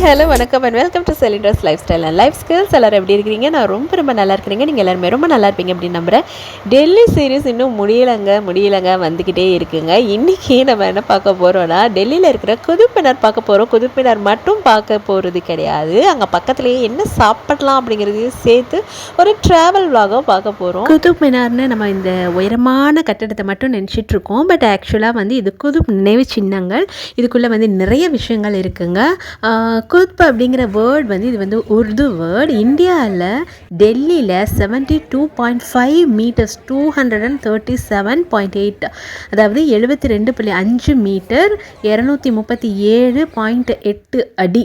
Hello வணக்கம் and welcome to Selinder's lifestyle and life skills. எல்லோரும் எப்படி இருக்கிறீங்க? நான் ரொம்ப நல்லா இருக்கிறீங்க. நீங்கள் எல்லாருமே ரொம்ப நல்லா இருப்பீங்க அப்படின்னு நம்புகிறேன். டெல்லி சீரீஸ் இன்னும் முடியலைங்க வந்துக்கிட்டே இருக்குங்க. இன்றைக்கி நம்ம என்ன பார்க்க போகிறோன்னா, டெல்லியில் இருக்கிற குதுப்பினார் பார்க்க போகிறோம். குதுப்பினார் மட்டும் பார்க்க போகிறது கிடையாது, அங்கே பக்கத்துலேயே என்ன சாப்பிடலாம் அப்படிங்கிறதையும் சேர்த்து ஒரு ட்ராவல் விலாகும் பார்க்க போகிறோம். குதுப்பினார்னு நம்ம இந்த உயரமான கட்டடத்தை மட்டும் நினச்சிட்ருக்கோம். பட் ஆக்சுவலாக இது குதுப் நினைவு சின்னங்கள். இதுக்குள்ளே நிறைய விஷயங்கள் இருக்குங்க. குத்ப் அப்படிங்கிற வேர்ட் இது உருது வேர்ட். இந்தியாவில் டெல்லியில் 72.5 மீட்டர்ஸ் 237.8, அதாவது 72.5 மீட்டர் 237.8 அடி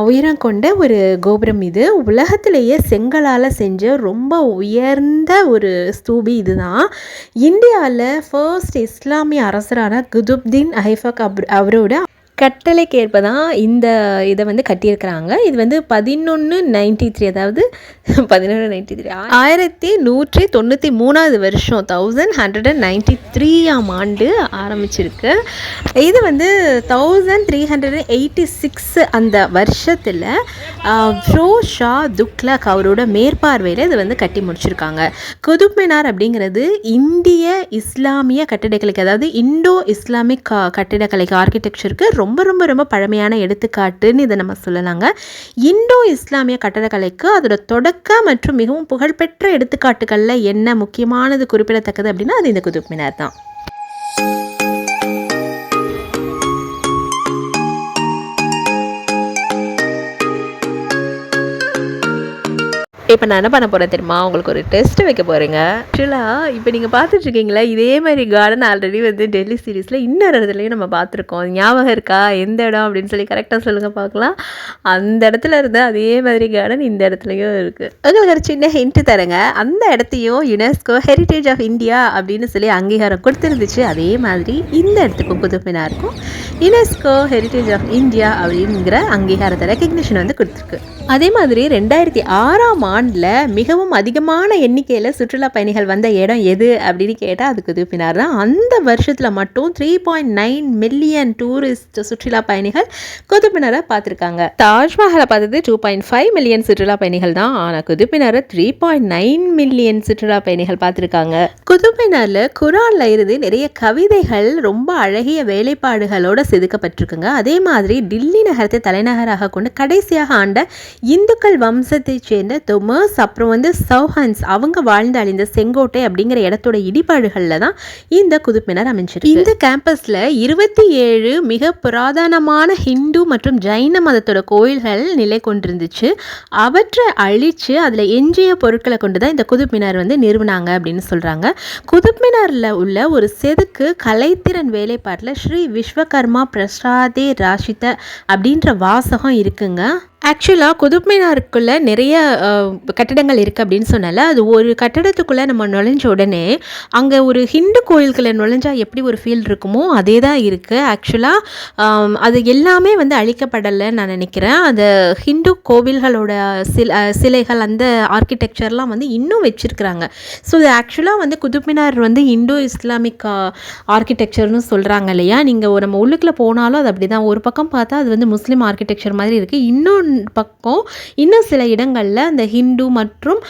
உயரம் கொண்ட ஒரு கோபுரம். இது உலகத்திலேயே செங்கலால் செஞ்ச ரொம்ப உயர்ந்த ஒரு ஸ்தூபி. இதுதான் இந்தியாவில் ஃபர்ஸ்ட் இஸ்லாமிய அரசரான குதுப்தீன் ஐபக் அவரோட கட்டளைக்கு ஏற்ப தான் இந்த இதை கட்டியிருக்கிறாங்க. இது 1193, அதாவது 1193 வருஷம் 1193 ஆண்டு ஆரம்பிச்சிருக்கு. இது 1386 அந்த வருஷத்தில் ஃபிரோஸ் ஷா துக்லக் அவரோட மேற்பார்வையில் இது கட்டி முடிச்சிருக்காங்க. குதுப் மினார் அப்படிங்கிறது இந்திய இஸ்லாமிய கட்டிடக்கலைக்கு, அதாவது இண்டோ இஸ்லாமிக் கட்டிடக்கலைக்கு, ஆர்கிடெக்சருக்கு ரொம்ப பழமையான எடுத்துக்காட்டுன்னு இதை நம்ம சொல்லலாங்க. இண்டோ இஸ்லாமிய கட்டடக்கலைக்கு அதோட தொடக்க மற்றும் மிகவும் புகழ்பெற்ற எடுத்துக்காட்டுகளில் என்ன முக்கியமானது குறிப்பிடத்தக்கது அப்படின்னா அது இந்த குதுப் மினார் தான். இப்போ நான் என்ன பண்ண போகிறேன் தெரியுமா, உங்களுக்கு ஒரு டெஸ்ட் வைக்க போகிறேங்க. ஆக்சுவலாக இப்போ நீங்கள் பார்த்துட்ருக்கீங்களா, இதே மாதிரி கார்டன் ஆல்ரெடி டெல்லி சீரீஸில் இன்னொரு இடத்துலையும் நம்ம பார்த்துருக்கோம். ஞாபகம் இருக்கா எந்த இடம் அப்படின்னு சொல்லி கரெக்டாக சொல்லுங்கள் பார்க்கலாம். அந்த இடத்துல இருந்து அதே மாதிரி கார்டன் இந்த இடத்துலையும் இருக்குது. உங்களுக்கு ஒரு சின்ன ஹிண்ட் தரேங்க. அந்த இடத்தையும் யுனெஸ்கோ ஹெரிட்டேஜ் ஆஃப் இந்தியா அப்படின்னு சொல்லி அங்கீகாரம் கொடுத்துருந்துச்சு. அதே மாதிரி இந்த இடத்துக்கும் குதுப் மினாருக்கும் யுனெஸ்கோ ஹெரிட்டேஜ் ஆஃப் இந்தியா அப்படிங்கிற அங்கீகாரத்தை ரெக்கக்னிஷன் கொடுத்துருக்கு. அதே மாதிரி 2006ஆம் ஆண்டில் மிகவும் அதிகமான எண்ணிக்கையில் சுற்றுலா பயணிகள் வந்த இடம் எது அப்படின்னு கேட்டால் அது குதுப் மினார் தான். அந்த வருஷத்தில் மட்டும் 3.9 மில்லியன் டூரிஸ்ட் சுற்றுலா பயணிகள் குதுப் மினாரை பார்த்துருக்காங்க. தாஜ்மஹாலை பார்த்தது 2.5 மில்லியன் சுற்றுலா பயணிகள் தான். ஆனால் குதுப் மினாரை 3.9 மில்லியன் சுற்றுலா பயணிகள் பார்த்துருக்காங்க. குதுப் மினாரில் குரானில் இருந்து நிறைய கவிதைகள் ரொம்ப அழகிய வேலைப்பாடுகளோடு செதுக்கப்பட்டிருக்குங்க. அதே மாதிரி டில்லி நகரத்தை தலைநகராக கொண்டு கடைசியாக ஆண்ட இந்துக்கள் வம்சத்தை சேர்ந்த தொமஸ் அப்புறம் சௌஹன்ஸ் அவங்க வாழ்ந்து அழிந்த செங்கோட்டை அப்படிங்கிற இடத்தோட இடிபாடுகளில் தான் இந்த குதுப் மினார் அமைஞ்சிருக்கு. இந்த கேம்பஸில் 27 மிக புராதனமான ஹிந்து மற்றும் ஜைன மதத்தோட கோயில்கள் நிலை கொண்டிருந்துச்சு. அவற்றை அழித்து அதில் எஞ்சிய பொருட்களை கொண்டு தான் இந்த குதுப் மினார் நிறுவனாங்க அப்படின்னு சொல்கிறாங்க. குதுப் மினாரில் உள்ள ஒரு செதுக்கு கலைத்திறன் வேலைப்பாட்டில் ஸ்ரீ விஸ்வகர்மா பிரசாதே ராஷித அப்படின்ற வாசகம் இருக்குங்க. ஆக்சுவலாக குதுப் மினாருக்குள்ளே நிறைய கட்டடங்கள் இருக்குது அப்படின்னு சொன்னால, அது ஒரு கட்டடத்துக்குள்ளே நம்ம நுழைஞ்ச உடனே அங்கே ஒரு ஹிந்து கோயில்களை நுழைஞ்சால் எப்படி ஒரு ஃபீல் இருக்குமோ அதே தான் இருக்குது. ஆக்சுவலாக அது எல்லாமே அழிக்கப்படலைன்னு நான் நினைக்கிறேன். அந்த ஹிந்து கோவில்களோட சிலைகள் அந்த ஆர்கிடெக்சர்லாம் இன்னும் வச்சுருக்குறாங்க. ஸோ இது ஆக்சுவலாக குதுப் மினார் இண்டோ இஸ்லாமிக் ஆர்கிடெக்சர்னு சொல்கிறாங்க இல்லையா. நீங்கள் நம்ம உள்ளுக்குள்ளே போனாலும் அது அப்படி தான். ஒரு பக்கம் பார்த்தா அது முஸ்லீம் ஆர்கிடெக்சர் மாதிரி இருக்குது. இன்னும் சில இடங்களில் அந்த ஹிந்து மற்றும்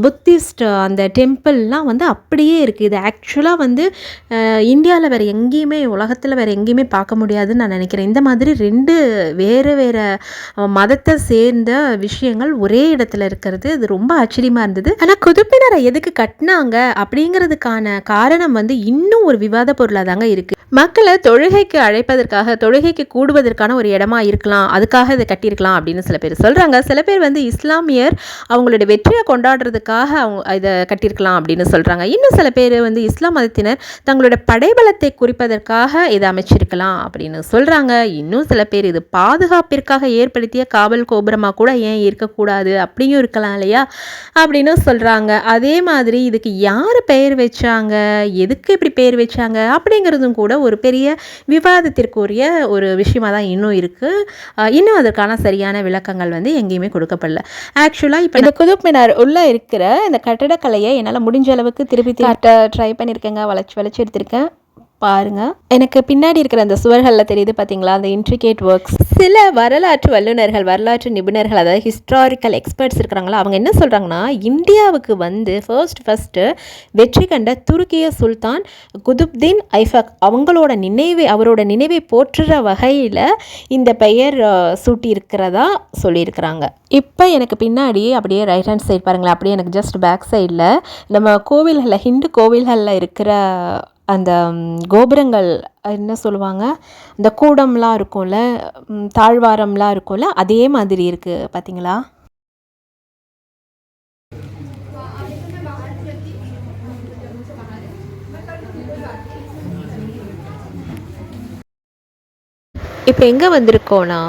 புத்திஸ்ட் அந்த டெம்பிள்லாம் அப்படியே இருக்குது. இது ஆக்சுவலாக இந்தியாவில் வேறு எங்கேயுமே, உலகத்தில் வேறு எங்கேயுமே பார்க்க முடியாதுன்னு நான் நினைக்கிறேன். இந்த மாதிரி 2 வேறு மதத்தை சேர்ந்த விஷயங்கள் ஒரே இடத்துல இருக்கிறது அது ரொம்ப ஆச்சரியமாக இருந்தது. ஆனால் குதுப் மினாரை எதுக்கு கட்டினாங்க அப்படிங்கிறதுக்கான காரணம் இன்னும் ஒரு விவாத பொருளாக தாங்க இருக்குது. மக்களை தொழுகைக்கு அழைப்பதற்காக, தொழுகைக்கு கூடுவதற்கான ஒரு இடமா இருக்கலாம், அதுக்காக இதை கட்டியிருக்கலாம் அப்படின்னு சில பேர் சொல்கிறாங்க. சில பேர் இஸ்லாமியர் அவங்களோட வெற்றியை கொண்டாடுறதுக்காக அவங்க இதை கட்டியிருக்கலாம் அப்படின்னு சொல்கிறாங்க. இன்னும் சில பேர் இஸ்லாம் மதத்தினர் தங்களோட படைபலத்தை குறிப்பதற்காக இதை அமைச்சிருக்கலாம் அப்படின்னு சொல்கிறாங்க. இன்னும் சில பேர் இது பாதுகாப்பிற்காக ஏற்படுத்திய காவல் கோபுரமாக கூட ஏன் இருக்கக்கூடாது அப்படியும் இருக்கலாம் இல்லையா அப்படின்னு சொல்கிறாங்க. அதே மாதிரி இதுக்கு யார் பெயர் வச்சாங்க, எதுக்கு இப்படி பெயர் வச்சாங்க அப்படிங்கிறதும் கூட ஒரு பெரிய விவாதத்திற்குரிய ஒரு விஷயமா தான் இன்னும் இருக்குது. இன்னும் அதற்கான சரியான விளக்கங்கள் எங்கேயுமே கொடுக்கப்படல. ஆக்சுவலாக இப்போ இந்த குதுப் மினார் உள்ளே இருக்கிற இந்த கட்டடக்கலையை என்னால் முடிஞ்ச அளவுக்கு திருப்பி ட்ரை பண்ணியிருக்கேங்க. வளைச்சி எடுத்திருக்கேன். பாருங்க. எனக்கு பின்னாடி இருக்கிற அந்த சுவர்களில் தெரியுது பார்த்தீங்களா, அந்த இன்ட்ரிகேட் ஒர்க்ஸ். சில வரலாற்று வல்லுநர்கள், வரலாற்று நிபுணர்கள், அதாவது ஹிஸ்டாரிக்கல் எக்ஸ்பர்ட்ஸ் இருக்கிறாங்களா, அவங்க என்ன சொல்கிறாங்கன்னா, இந்தியாவுக்கு வந்து ஃபர்ஸ்ட்டு வெற்றி கண்ட துருக்கிய சுல்தான் குதுப்தீன் ஐபக் அவரோட நினைவை போற்றுற வகையில் இந்த பெயர் சூட்டியிருக்கிறதா சொல்லியிருக்கிறாங்க. இப்போ எனக்கு பின்னாடி அப்படியே ரைட் ஹேண்ட் சைடு பாருங்களேன், அப்படியே எனக்கு ஜஸ்ட் பேக் சைடில் நம்ம கோவில்களில், ஹிந்து கோவில்களில் இருக்கிற அந்த கோபுரங்கள் என்ன சொல்லுவாங்க, இந்த கூடம்லாம் இருக்கும்ல, தாழ்வாரம்லாம் இருக்கும்ல, அதே மாதிரி இருக்குது பார்த்தீங்களா. இப்போ எங்கே வந்திருக்கோன்னா,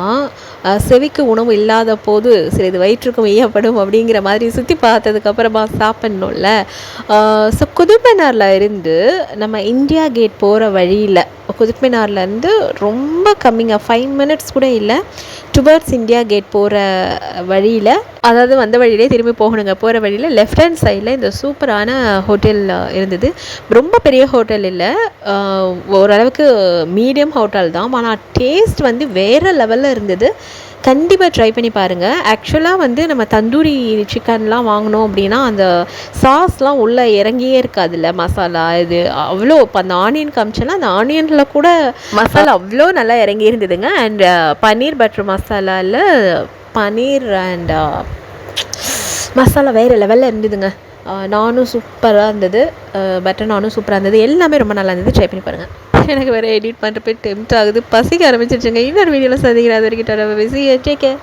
செவிக்கு உணவு இல்லாத போது சிறிது வயிற்றுக்கும் ஈயப்படும் அப்படிங்கிற மாதிரி சுற்றி பார்த்ததுக்கப்புறமா சாப்பிட்ணும்ல. ஸோ குதுப் இருந்து நம்ம இந்தியா கேட் போகிற வழியில், குதுப் மினார்லேருந்து ரொம்ப கம்மிங்க, 5 மினிட்ஸ் கூட இல்லை, டுவர்ட்ஸ் இந்தியா கேட் போகிற வழியில், அதாவது வந்த வழியிலே திரும்பி போகணுங்க. போகிற வழியில் லெஃப்ட் ஹேண்ட் சைடில் இந்த சூப்பரான ஹோட்டல் இருந்தது. ரொம்ப பெரிய ஹோட்டல் இல்லை, ஓரளவுக்கு மீடியம் ஹோட்டல் தான். ஆனால் டேஸ்ட் வந்து வேறு லெவலில் இருந்தது. கண்டிப்பாக ட்ரை பண்ணி பாருங்கள். ஆக்சுவலாக வந்து நம்ம தந்தூரி சிக்கன்லாம் வாங்கினோம் அப்படின்னா அந்த சாஸ்லாம் உள்ளே இறங்கியே இருக்காதுல்ல, மசாலா இது அவ்வளோ. இப்போ அந்த ஆனியன் காமிச்சோன்னா அந்த ஆனியனில் கூட மசாலா அவ்வளோ நல்லா இறங்கி இருந்ததுங்க. அண்ட் பன்னீர் பட்டர் மசாலாவில் பன்னீர் அண்ட் மசாலா வேறு லெவலில் இருந்ததுங்க. நானும் சூப்பராக இருந்தது, பட்டர் நானும் சூப்பராக இருந்தது, எல்லாமே ரொம்ப நல்லா இருந்தது. ட்ரை பண்ணி பாருங்கள். எனக்கு வேறு எடிட் பண்ணுறப்ப டெம்ட் ஆகுது, பசிக்க ஆரம்பிச்சிருச்சுங்க. இன்னொரு வீடியோவில் சந்திக்கிறேன். அது வரைக்கும் டேக் கேர்.